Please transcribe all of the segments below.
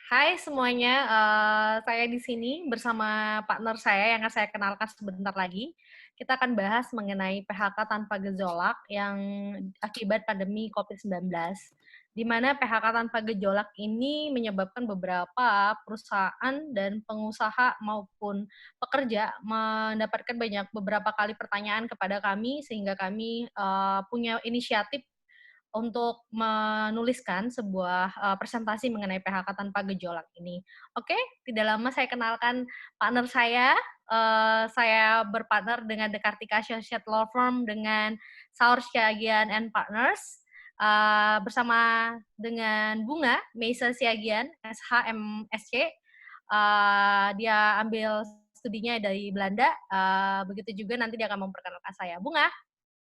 Hai semuanya, saya di sini bersama partner saya yang akan saya kenalkan sebentar lagi. Kita akan bahas mengenai PHK tanpa gejolak yang akibat pandemi COVID-19, di mana PHK tanpa gejolak ini menyebabkan beberapa perusahaan dan pengusaha maupun pekerja mendapatkan beberapa kali pertanyaan kepada kami, sehingga kami punya inisiatif untuk menuliskan sebuah presentasi mengenai PHK tanpa gejolak ini. Oke, tidak lama saya kenalkan partner saya. Saya berpartner dengan The Kartika Associate Law Firm dengan Saur Siagian and Partners, bersama dengan Bunga Meisa Siagian, SHMSC. Dia ambil studinya dari Belanda. Begitu juga nanti dia akan memperkenalkan saya. Bunga.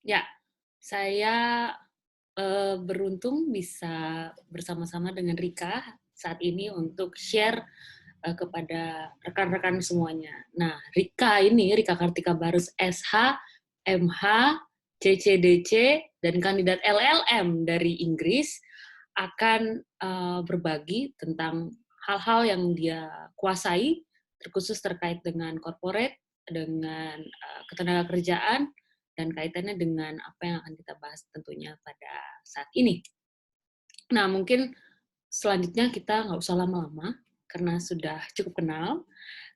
Ya, saya beruntung bisa bersama-sama dengan Rika saat ini untuk share kepada rekan-rekan semuanya. Nah, Rika Kartika Barus SH, MH, CCDC, dan kandidat LLM dari Inggris akan berbagi tentang hal-hal yang dia kuasai, terkhusus terkait dengan corporate, dengan ketenagakerjaan, dan kaitannya dengan apa yang akan kita bahas tentunya pada saat ini. Nah, mungkin selanjutnya kita nggak usah lama-lama, karena sudah cukup kenal,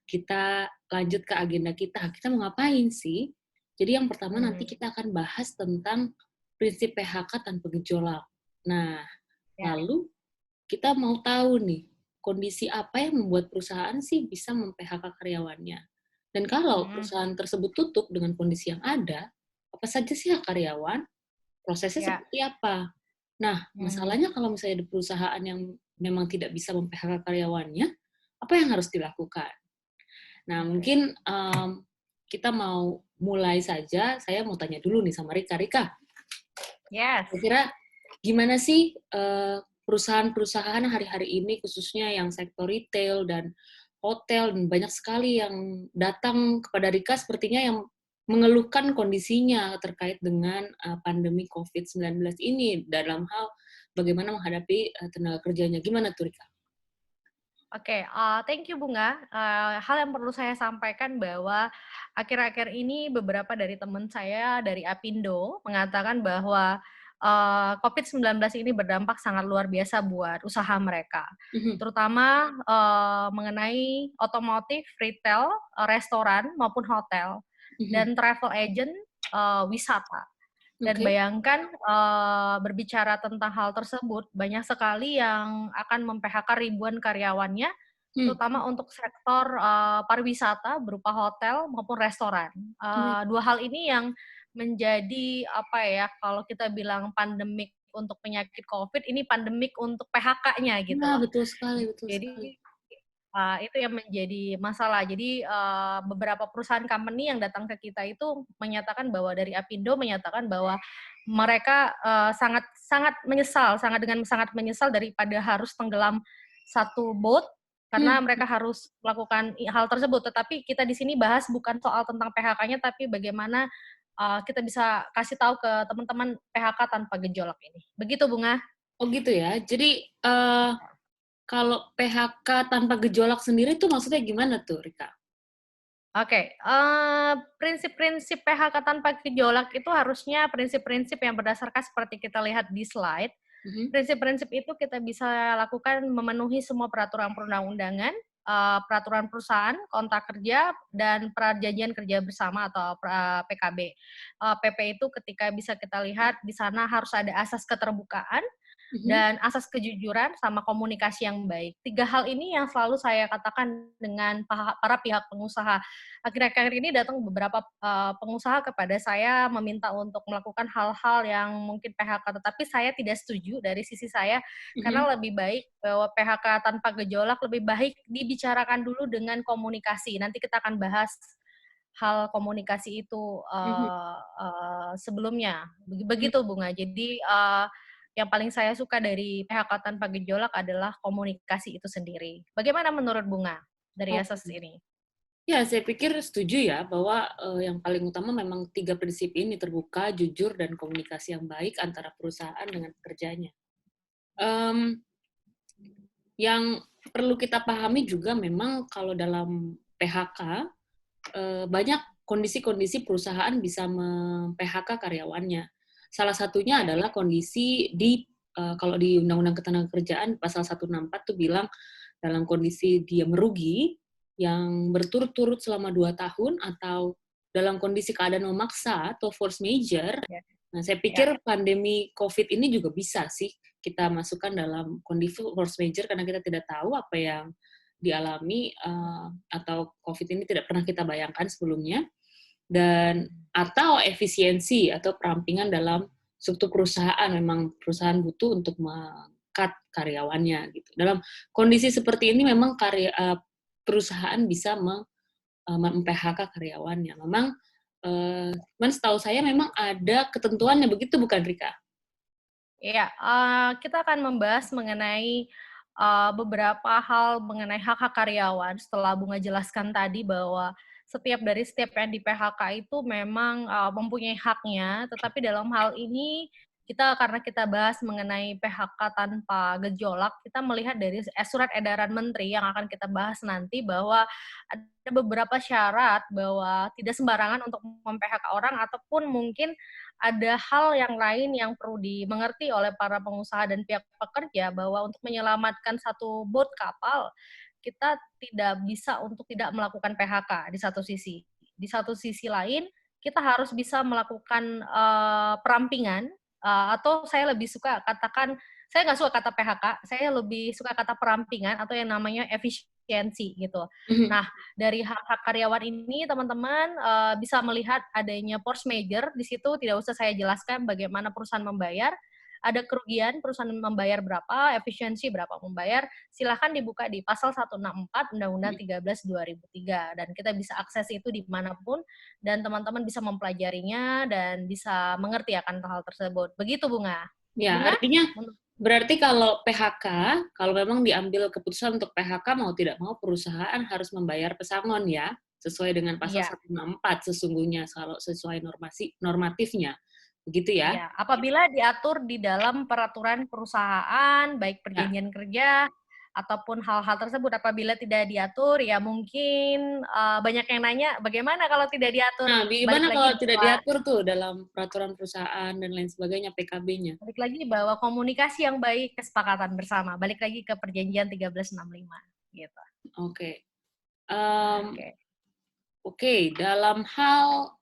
kita lanjut ke agenda kita. Kita mau ngapain sih? Jadi yang pertama nanti kita akan bahas tentang prinsip PHK tanpa gejolak. Nah, Ya. lalu kita mau tahu nih, kondisi apa yang membuat perusahaan sih bisa mem-PHK karyawannya. Dan kalau perusahaan tersebut tutup dengan kondisi yang ada, apa saja sih hak karyawan? Prosesnya Ya. seperti apa? Nah, masalahnya kalau misalnya di perusahaan yang memang tidak bisa mem-PHK karyawannya, apa yang harus dilakukan? Nah, mungkin kita mau mulai saja. Saya mau tanya dulu nih sama Rika. Rika, Yes. kira-kira gimana sih perusahaan-perusahaan hari-hari ini, khususnya yang sektor retail dan hotel, dan banyak sekali yang datang kepada Rika sepertinya yang mengeluhkan kondisinya terkait dengan pandemi COVID-19 ini dalam hal bagaimana menghadapi tenaga kerjanya. Gimana tuh, Rika? Oke, thank you Bunga. Hal yang perlu saya sampaikan bahwa akhir-akhir ini beberapa dari teman saya dari Apindo mengatakan bahwa COVID-19 ini berdampak sangat luar biasa buat usaha mereka, Mhm, terutama mengenai otomotif, retail, restoran maupun hotel, mhm. dan travel agent, wisata. Dan Oke. bayangkan, berbicara tentang hal tersebut, banyak sekali yang akan mem-PHK ribuan karyawannya, Hmm. terutama untuk sektor, pariwisata berupa hotel maupun restoran. Hmm. 2 hal ini yang menjadi, apa ya, kalau kita bilang pandemik untuk penyakit Covid, ini pandemik untuk PHK-nya gitu Nah, loh. betul sekali, betul sekali. Jadi itu yang menjadi masalah. Jadi, beberapa perusahaan company yang datang ke kita itu menyatakan bahwa dari Apindo menyatakan bahwa mereka, sangat sangat menyesal, sangat menyesal daripada harus tenggelam satu boat, karena Hmm. mereka harus melakukan hal tersebut. Tetapi kita di sini bahas bukan soal tentang PHK-nya, tapi bagaimana, kita bisa kasih tahu ke teman-teman PHK tanpa gejolak ini. Begitu, Bunga. Oh gitu ya. Jadi kalau PHK tanpa gejolak sendiri tuh maksudnya gimana tuh, Rika? Oke, prinsip-prinsip PHK tanpa gejolak itu harusnya prinsip-prinsip yang berdasarkan seperti kita lihat di slide. Mhm. Prinsip-prinsip itu kita bisa lakukan memenuhi semua peraturan perundang-undangan, peraturan perusahaan, kontrak kerja, dan perjanjian kerja bersama atau PKB. PP itu ketika bisa kita lihat di sana harus ada asas keterbukaan, Mhm. dan asas kejujuran sama komunikasi yang baik. 3 hal ini yang selalu saya katakan dengan para pihak pengusaha. Akhir-akhir ini datang beberapa pengusaha kepada saya meminta untuk melakukan hal-hal yang mungkin PHK, tetapi saya tidak setuju dari sisi saya, Mhm. karena lebih baik bahwa PHK tanpa gejolak lebih baik dibicarakan dulu dengan komunikasi. Nanti kita akan bahas hal komunikasi itu Mhm. sebelumnya. Mmm. Begitu Bunga. Jadi yang paling saya suka dari PHK tanpa gejolak adalah komunikasi itu sendiri. Bagaimana menurut Bunga dari asas Oke. ini? Ya, saya pikir setuju ya bahwa, yang paling utama memang 3 prinsip ini, terbuka, jujur, dan komunikasi yang baik antara perusahaan dengan pekerjanya. Mmm, yang perlu kita pahami juga memang kalau dalam PHK banyak kondisi-kondisi perusahaan bisa mem-PHK karyawannya. Salah satunya adalah kondisi di kalau di Undang-Undang Ketenagakerjaan pasal 164 tuh bilang dalam kondisi dia merugi yang berturut-turut selama 2 tahun atau dalam kondisi keadaan memaksa atau force majeure. Ya. Nah, saya Ya. pikir pandemi COVID ini juga bisa sih kita masukkan dalam kondisi force majeure karena kita tidak tahu apa yang dialami atau COVID ini tidak pernah kita bayangkan sebelumnya, dan atau efisiensi atau perampingan dalam struktur perusahaan, memang perusahaan butuh untuk meng-cut karyawannya gitu. Dalam kondisi seperti ini memang perusahaan bisa mem-PHK karyawannya. Memang setahu saya memang ada ketentuannya, begitu bukan Rika? Iya, kita akan membahas mengenai beberapa hal mengenai hak-hak karyawan setelah Bunga jelaskan tadi bahwa setiap yang di PHK itu memang mempunyai haknya, tetapi dalam hal ini karena kita bahas mengenai PHK tanpa gejolak, kita melihat dari surat edaran menteri yang akan kita bahas nanti bahwa ada beberapa syarat bahwa tidak sembarangan untuk mem-PHK orang ataupun mungkin ada hal yang lain yang perlu dimengerti oleh para pengusaha dan pihak pekerja bahwa untuk menyelamatkan satu bot kapal, kita tidak bisa untuk tidak melakukan PHK di satu sisi. Di satu sisi lain, kita harus bisa melakukan perampingan, atau saya lebih suka katakan, saya nggak suka kata PHK, saya lebih suka kata perampingan atau yang namanya efisiensi gitu. Nah, dari hak-hak karyawan ini teman-teman bisa melihat adanya force majeure di situ, tidak usah saya jelaskan bagaimana perusahaan membayar, ada kerugian perusahaan membayar berapa, efisiensi berapa membayar, silahkan dibuka di pasal 164 Undang-Undang 13 2003 dan kita bisa akses itu dimanapun dan teman-teman bisa mempelajarinya dan bisa mengerti akan hal tersebut. Begitu Bunga? Ya, Bunga? artinya berarti kalau PHK, kalau memang diambil keputusan untuk PHK mau tidak mau perusahaan harus membayar pesangon ya, sesuai dengan pasal Iya. 164 sesungguhnya kalau sesuai normatifnya. Begitu ya? Iya, apabila diatur di dalam peraturan perusahaan, baik Ya. perjanjian kerja ataupun hal-hal tersebut, apabila tidak diatur, ya mungkin banyak yang nanya, bagaimana kalau tidak diatur? Nah, Balik gimana lagi kalau tidak bahwa diatur tuh dalam peraturan perusahaan dan lain sebagainya, PKB-nya? balik lagi bahwa komunikasi yang baik, kesepakatan bersama. Balik lagi ke perjanjian 1365 gitu. Oke. Oke. Oke, dalam hal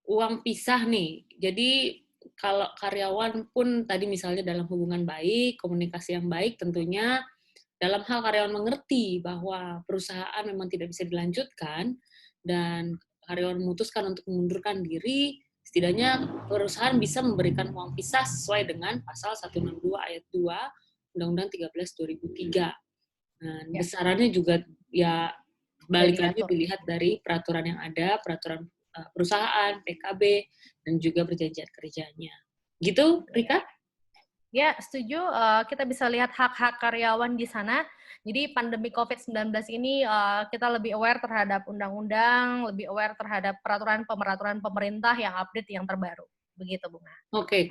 uang pisah nih, jadi kalau karyawan pun tadi misalnya dalam hubungan baik, komunikasi yang baik tentunya dalam hal karyawan mengerti bahwa perusahaan memang tidak bisa dilanjutkan dan karyawan memutuskan untuk mengundurkan diri, setidaknya perusahaan bisa memberikan uang pisah sesuai dengan pasal 162 ayat 2 Undang-Undang 13 2003. Nah, Ya, besarannya juga ya sudah balik lagi diatur. dilihat dari peraturan yang ada, peraturan perusahaan, PKB, dan juga perjanjian kerjanya. Gitu, Rika? Ya, setuju. Kita bisa lihat hak-hak karyawan di sana. Jadi pandemi COVID-19 ini kita lebih aware terhadap undang-undang, lebih aware terhadap peraturan-peraturan pemerintah yang update yang terbaru. Begitu, Bunga. Oke.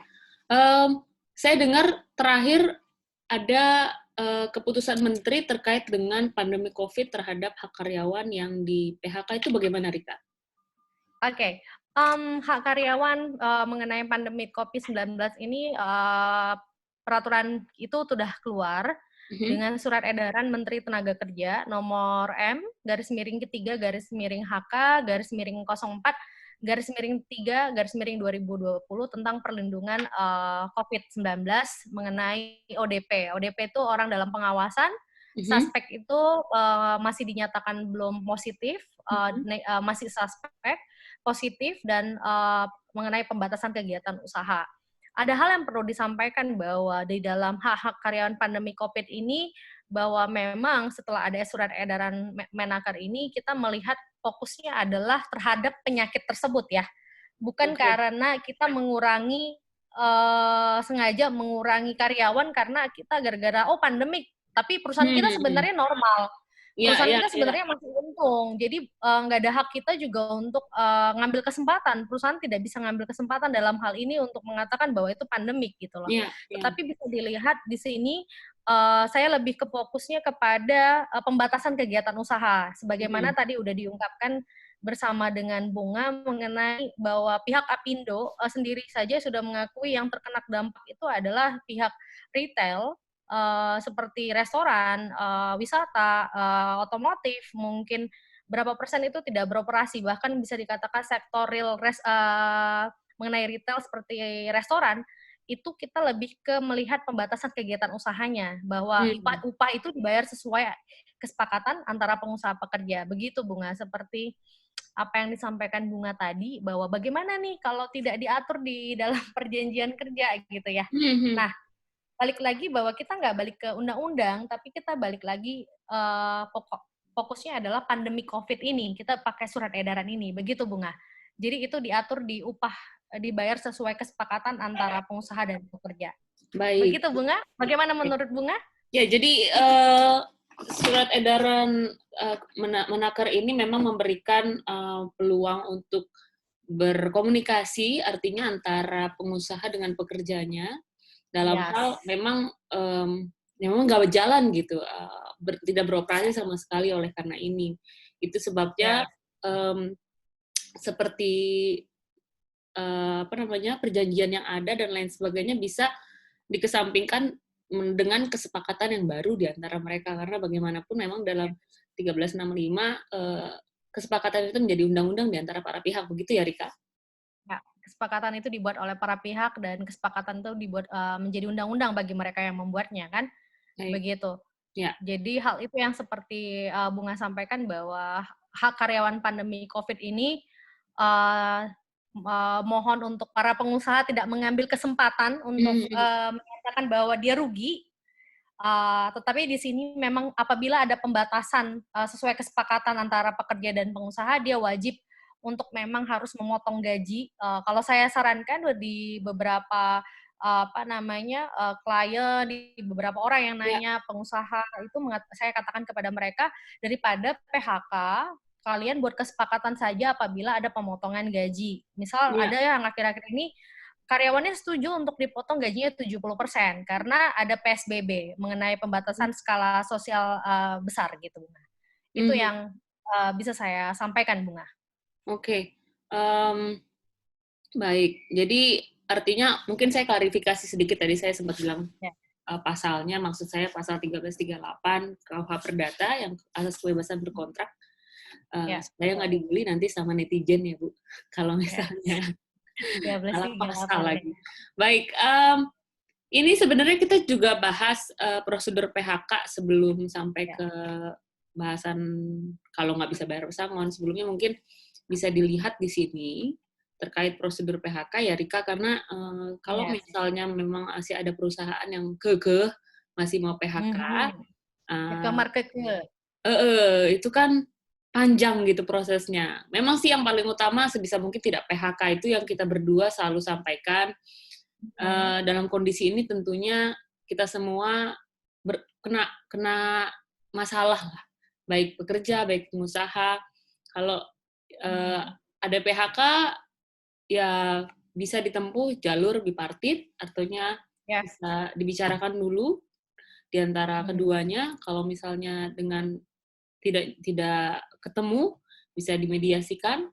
Saya dengar terakhir ada keputusan menteri terkait dengan pandemi COVID terhadap hak karyawan yang di PHK itu bagaimana, Rika? Oke. Hak karyawan mengenai pandemi COVID-19 ini peraturan itu sudah keluar dengan surat edaran Menteri Tenaga Kerja nomor M-HK-HK-04/3/2020 tentang perlindungan COVID-19 mengenai ODP. ODP itu orang dalam pengawasan, suspek itu masih dinyatakan belum positif, masih suspek, positif, dan mengenai pembatasan kegiatan usaha. Ada hal yang perlu disampaikan bahwa di dalam hak-hak karyawan pandemi COVID ini, bahwa memang setelah ada surat edaran Menaker ini, kita melihat fokusnya adalah terhadap penyakit tersebut ya. Bukan karena kita sengaja mengurangi karyawan karena kita gara-gara, oh pandemik, tapi perusahaan kita sebenarnya normal. Perusahaan kita sebenarnya masih untung, jadi nggak ada hak kita juga untuk ngambil kesempatan. Perusahaan tidak bisa ngambil kesempatan dalam hal ini untuk mengatakan bahwa itu pandemik gitu loh. Tetapi bisa dilihat di sini saya lebih ke fokusnya kepada pembatasan kegiatan usaha. Sebagaimana Hmm. tadi udah diungkapkan bersama dengan Bunga mengenai bahwa pihak Apindo sendiri saja sudah mengakui yang terkena dampak itu adalah pihak retail, seperti restoran, wisata, otomotif, mungkin berapa persen itu tidak beroperasi. Bahkan bisa dikatakan sektor mengenai retail seperti restoran, itu kita lebih ke melihat pembatasan kegiatan usahanya, bahwa Hmm. upah itu dibayar sesuai kesepakatan antara pengusaha pekerja. Begitu Bunga, seperti apa yang disampaikan Bunga tadi, bahwa bagaimana nih kalau tidak diatur di dalam perjanjian kerja gitu ya. Hmm. Nah, balik lagi bahwa kita nggak balik ke undang-undang, tapi kita balik lagi fokusnya adalah pandemi COVID ini. Kita pakai surat edaran ini, begitu Bunga. Jadi itu diatur di upah dibayar sesuai kesepakatan antara pengusaha dan pekerja. Baik. Begitu Bunga. Bagaimana menurut Bunga? Ya, jadi surat edaran Menaker ini memang memberikan peluang untuk berkomunikasi, artinya antara pengusaha dengan pekerjanya, dalam hal Yes. memang memang nggak berjalan gitu, tidak beroperasi sama sekali oleh karena ini. Itu sebabnya Yes. seperti apa namanya, perjanjian yang ada dan lain sebagainya bisa dikesampingkan dengan kesepakatan yang baru di antara mereka, karena bagaimanapun memang dalam 1365 kesepakatan itu menjadi undang-undang di antara para pihak, begitu ya Rika? Ya, kesepakatan itu dibuat oleh para pihak dan kesepakatan itu dibuat menjadi undang-undang bagi mereka yang membuatnya kan, Baik. begitu. Ya. Jadi hal itu yang seperti Bunga sampaikan bahwa hak karyawan pandemi COVID ini uh, mohon untuk para pengusaha tidak mengambil kesempatan untuk Mhm. menyatakan bahwa dia rugi. Tetapi di sini memang apabila ada pembatasan sesuai kesepakatan antara pekerja dan pengusaha, dia wajib untuk memang harus memotong gaji. Kalau saya sarankan di beberapa apa namanya klien, di beberapa orang yang Ya. nanya pengusaha itu, saya katakan kepada mereka, daripada PHK, kalian buat kesepakatan saja apabila ada pemotongan gaji. Misal Ya. ada yang akhir-akhir ini karyawannya setuju untuk dipotong gajinya 70% karena ada PSBB mengenai pembatasan skala sosial besar gitu, Bunga. Itu Mhm. yang bisa saya sampaikan, Bunga. Oke. Mmm, baik. Jadi artinya mungkin saya klarifikasi sedikit, tadi saya sempat bilang Ya. Pasalnya, maksud saya pasal 1338 KUH Perdata yang asas kebebasan berkontrak, Ya, supaya betul. nggak dibully nanti sama netizen ya Bu, kalau Yes. misalnya salah pasal 1338 ya. lagi. Baik, ini sebenarnya kita juga bahas prosedur PHK sebelum sampai Ya. ke bahasan kalau nggak bisa bayar pesangon. Sebelumnya mungkin bisa dilihat di sini terkait prosedur PHK ya Rika, karena kalau Yes. misalnya memang masih ada perusahaan yang kekeh masih mau PHK, Keke-markeke. itu kan panjang gitu prosesnya. Memang sih yang paling utama sebisa mungkin tidak PHK, itu yang kita berdua selalu sampaikan. Dalam kondisi ini tentunya kita semua kena masalah lah, baik pekerja, baik pengusaha. Kalau ada PHK, ya bisa ditempuh jalur bipartit, artinya Yes. bisa dibicarakan dulu di antara keduanya. Kalau misalnya dengan tidak tidak ketemu, bisa dimediasikan,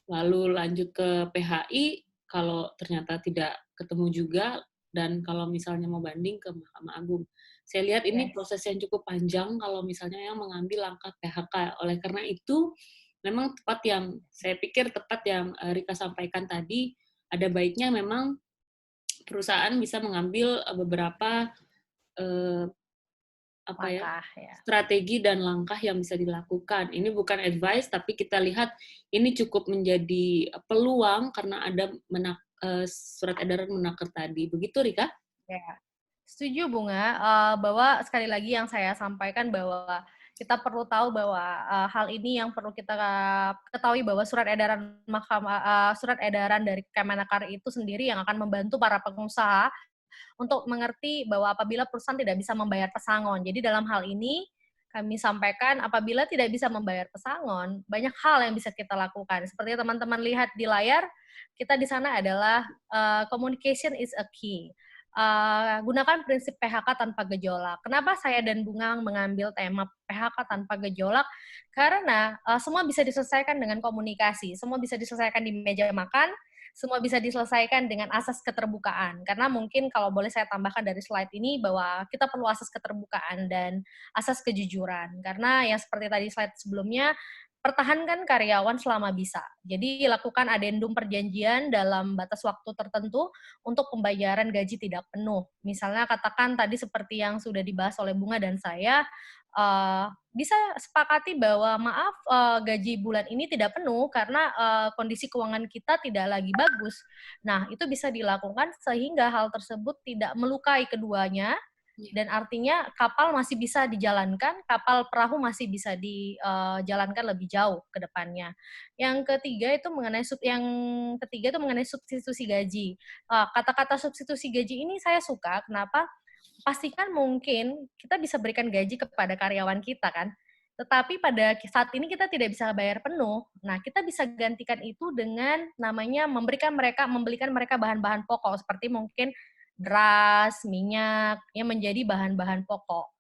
lalu lanjut ke PHI. Kalau ternyata tidak ketemu juga, dan kalau misalnya mau banding ke Mahkamah Agung. Saya lihat ini Yes. proses yang cukup panjang kalau misalnya yang mengambil langkah PHK. Oleh karena itu, memang tepat yang saya pikir tepat yang Rika sampaikan tadi, ada baiknya memang perusahaan bisa mengambil beberapa apa ya, Langkah ya. strategi dan langkah yang bisa dilakukan. Ini bukan advice, tapi kita lihat ini cukup menjadi peluang karena ada surat edaran Menaker tadi. Begitu, Rika? Ya. Setuju Bunga, bahwa sekali lagi yang saya sampaikan bahwa kita perlu tahu bahwa hal ini yang perlu kita ketahui bahwa surat edaran dari Kemenaker itu sendiri yang akan membantu para pengusaha untuk mengerti bahwa apabila perusahaan tidak bisa membayar pesangon. Jadi dalam hal ini kami sampaikan apabila tidak bisa membayar pesangon, banyak hal yang bisa kita lakukan. Seperti teman-teman lihat di layar, kita di sana adalah communication is a key. gunakan prinsip PHK tanpa gejolak. Kenapa saya dan Bunga mengambil tema PHK tanpa gejolak? Karena semua bisa diselesaikan dengan komunikasi, semua bisa diselesaikan di meja makan, semua bisa diselesaikan dengan asas keterbukaan. Karena mungkin kalau boleh saya tambahkan dari slide ini bahwa kita perlu asas keterbukaan dan asas kejujuran. Karena yang seperti tadi slide sebelumnya, pertahankan karyawan selama bisa. Jadi lakukan adendum perjanjian dalam batas waktu tertentu untuk pembayaran gaji tidak penuh. Misalnya katakan tadi seperti yang sudah dibahas oleh Bunga dan saya, bisa sepakati bahwa maaf gaji bulan ini tidak penuh karena kondisi keuangan kita tidak lagi bagus. Nah, itu bisa dilakukan sehingga hal tersebut tidak melukai keduanya, dan artinya kapal masih bisa dijalankan, kapal perahu masih bisa dijalankan lebih jauh ke depannya. Yang ketiga itu mengenai substitusi gaji. Kata-kata substitusi gaji ini saya suka, kenapa? Pastikan mungkin kita bisa berikan gaji kepada karyawan kita kan, tetapi pada saat ini kita tidak bisa bayar penuh. Nah, kita bisa gantikan itu dengan namanya membelikan mereka bahan-bahan pokok seperti mungkin beras, minyak, yang menjadi bahan-bahan pokok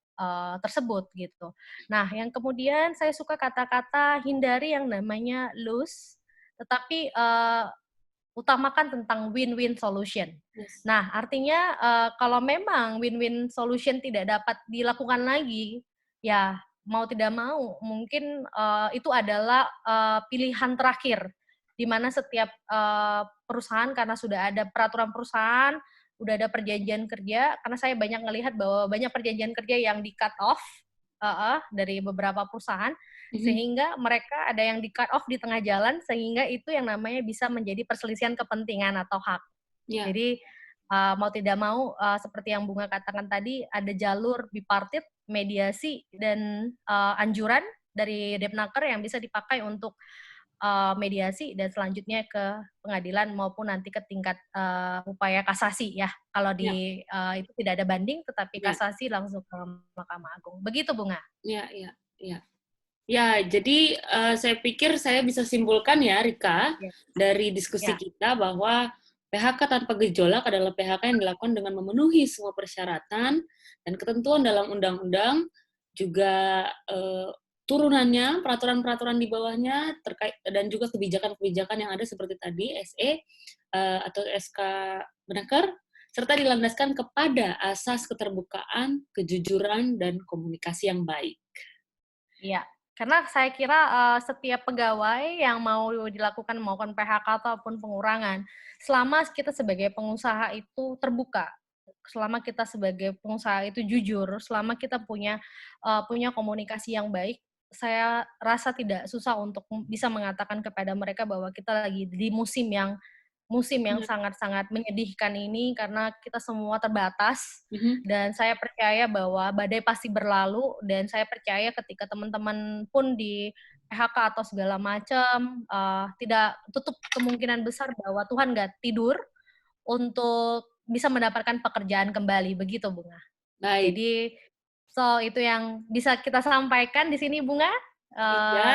tersebut gitu. Nah, yang kemudian saya suka kata-kata hindari yang namanya loose, tetapi utamakan tentang win-win solution. Yes. Nah, artinya kalau memang win-win solution tidak dapat dilakukan lagi, ya mau tidak mau mungkin itu adalah pilihan terakhir, di mana setiap perusahaan karena sudah ada peraturan perusahaan, udah ada perjanjian kerja, karena saya banyak melihat bahwa banyak perjanjian kerja yang di cut off dari beberapa perusahaan, sehingga mereka ada yang di cut off di tengah jalan, sehingga itu yang namanya bisa menjadi perselisihan kepentingan atau hak. Yeah. Jadi mau tidak mau seperti yang Bunga katakan tadi, ada jalur bipartit, mediasi, dan anjuran dari Depnaker yang bisa dipakai untuk mediasi dan selanjutnya ke pengadilan maupun nanti ke tingkat upaya kasasi ya. Kalau di itu tidak ada banding, tetapi kasasi langsung ke Mahkamah Agung. Begitu Bunga? Ya. Ya, jadi saya pikir saya bisa simpulkan ya, Rika, dari diskusi kita bahwa PHK tanpa gejolak adalah PHK yang dilakukan dengan memenuhi semua persyaratan dan ketentuan dalam undang-undang, juga turunannya, peraturan-peraturan di bawahnya, terkait dan juga kebijakan-kebijakan yang ada seperti tadi, SE atau SK Menaker, serta dilandaskan kepada asas keterbukaan, kejujuran, dan komunikasi yang baik. Iya. Karena saya kira setiap pegawai yang mau dilakukan melakukan PHK ataupun pengurangan, selama kita sebagai pengusaha itu terbuka, selama kita sebagai pengusaha itu jujur, selama kita punya komunikasi yang baik, saya rasa tidak susah untuk bisa mengatakan kepada mereka bahwa kita lagi di musim yang sangat-sangat menyedihkan ini karena kita semua terbatas, dan saya percaya bahwa badai pasti berlalu, dan saya percaya ketika teman-teman pun di PHK atau segala macam, tidak tutup kemungkinan besar bahwa Tuhan nggak tidur untuk bisa mendapatkan pekerjaan kembali, begitu Bunga. Baik. Jadi itu yang bisa kita sampaikan di sini Bunga.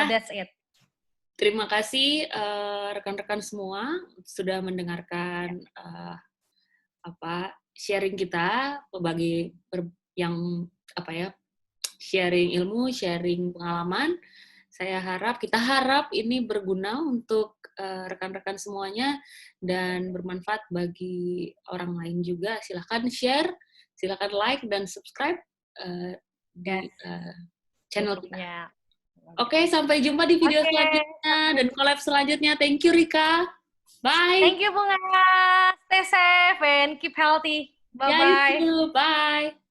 That's it. Terima kasih rekan-rekan semua sudah mendengarkan sharing kita, sharing ilmu, sharing pengalaman. Kita harap ini berguna untuk rekan-rekan semuanya dan bermanfaat bagi orang lain juga. Silakan share, silakan like dan subscribe di channel kita. Oke, sampai jumpa di video selanjutnya dan collab selanjutnya. Thank you, Rika. Bye. Thank you, Bunga. Stay safe and keep healthy. Bye-bye. Yeah, you too. Bye.